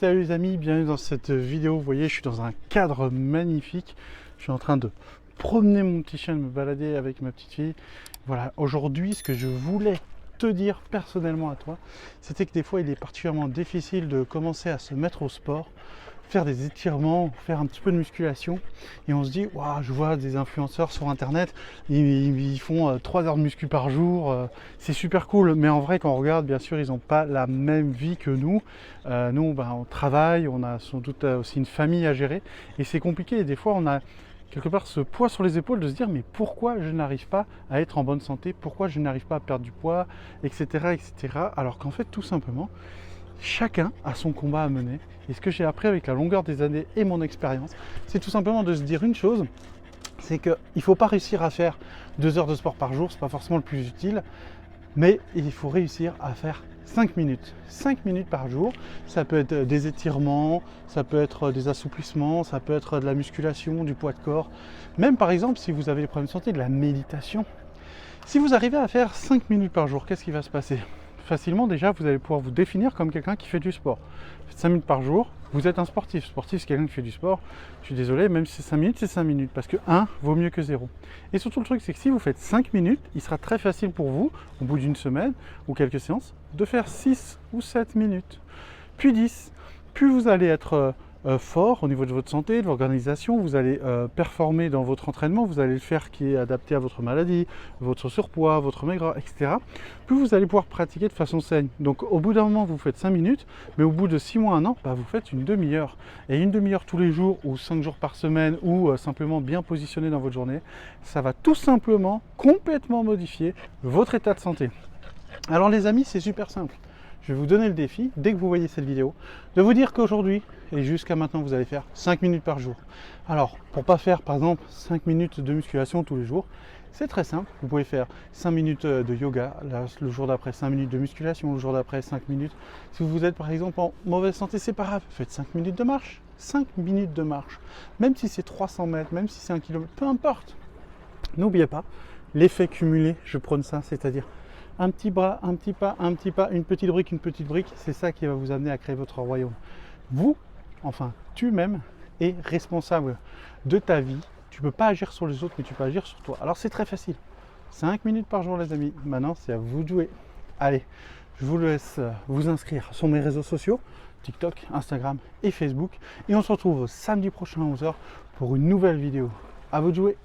Salut les amis, bienvenue dans cette vidéo. Vous voyez, je suis dans un cadre magnifique. Je suis en train de promener mon petit chien, de me balader avec ma petite fille. Voilà, aujourd'hui, ce que je voulais te dire personnellement à toi, c'était que des fois, il est particulièrement difficile de commencer à se mettre au sport, faire des étirements, faire un petit peu de musculation. Et on se dit, waouh, je vois des influenceurs sur internet, ils font 3 heures de muscu par jour, c'est super cool. Mais en vrai, quand on regarde, bien sûr, ils n'ont pas la même vie que nous. Nous, on travaille, on a sans doute aussi une famille à gérer. Et c'est compliqué. Et des fois, on a quelque part ce poids sur les épaules de se dire, mais pourquoi je n'arrive pas à être en bonne santé? Pourquoi je n'arrive pas à perdre du poids, etc., etc. Alors qu'en fait, tout simplement, chacun a son combat à mener. Et ce que j'ai appris avec la longueur des années et mon expérience, c'est tout simplement de se dire une chose, c'est qu'il ne faut pas réussir à faire 2 heures de sport par jour, c'est pas forcément le plus utile, mais il faut réussir à faire 5 minutes. 5 minutes par jour, ça peut être des étirements, ça peut être des assouplissements, ça peut être de la musculation, du poids de corps. Même par exemple, si vous avez des problèmes de santé, de la méditation. Si vous arrivez à faire 5 minutes par jour, qu'est-ce qui va se passer? Facilement, déjà, vous allez pouvoir vous définir comme quelqu'un qui fait du sport. 5 minutes par jour, vous êtes un sportif. Sportif, c'est quelqu'un qui fait du sport. Je suis désolé, même si c'est 5 minutes, c'est 5 minutes. Parce que 1 vaut mieux que 0. Et surtout, le truc, c'est que si vous faites 5 minutes, il sera très facile pour vous, au bout d'une semaine ou quelques séances, de faire 6 ou 7 minutes. Puis 10. Plus vous allez être fort au niveau de votre santé, de l'organisation, vous allez performer dans votre entraînement, vous allez le faire qui est adapté à votre maladie, votre surpoids, votre maigre, etc. Plus vous allez pouvoir pratiquer de façon saine. Donc au bout d'un moment, vous faites 5 minutes, mais au bout de 6 mois, 1 an, vous faites une demi-heure. Et une demi-heure tous les jours, ou 5 jours par semaine, ou simplement bien positionné dans votre journée, ça va tout simplement complètement modifier votre état de santé. Alors les amis, c'est super simple. Je vais vous donner le défi, dès que vous voyez cette vidéo, de vous dire qu'aujourd'hui, et jusqu'à maintenant, vous allez faire 5 minutes par jour. Alors, pour ne pas faire, par exemple, 5 minutes de musculation tous les jours, c'est très simple. Vous pouvez faire 5 minutes de yoga, le jour d'après 5 minutes de musculation, le jour d'après 5 minutes. Si vous êtes, par exemple, en mauvaise santé, c'est pas grave. Faites 5 minutes de marche. 5 minutes de marche. Même si c'est 300 mètres, même si c'est 1 kilomètre, peu importe. N'oubliez pas, l'effet cumulé, je prône ça, c'est-à-dire un petit bras, un petit pas, une petite brique, c'est ça qui va vous amener à créer votre royaume. Vous, enfin, tu-même, es responsable de ta vie. Tu ne peux pas agir sur les autres, mais tu peux agir sur toi. Alors c'est très facile. 5 minutes par jour, les amis. Maintenant, c'est à vous de jouer. Allez, je vous laisse vous inscrire sur mes réseaux sociaux, TikTok, Instagram et Facebook. Et on se retrouve samedi prochain à 11 h pour une nouvelle vidéo. À vous de jouer.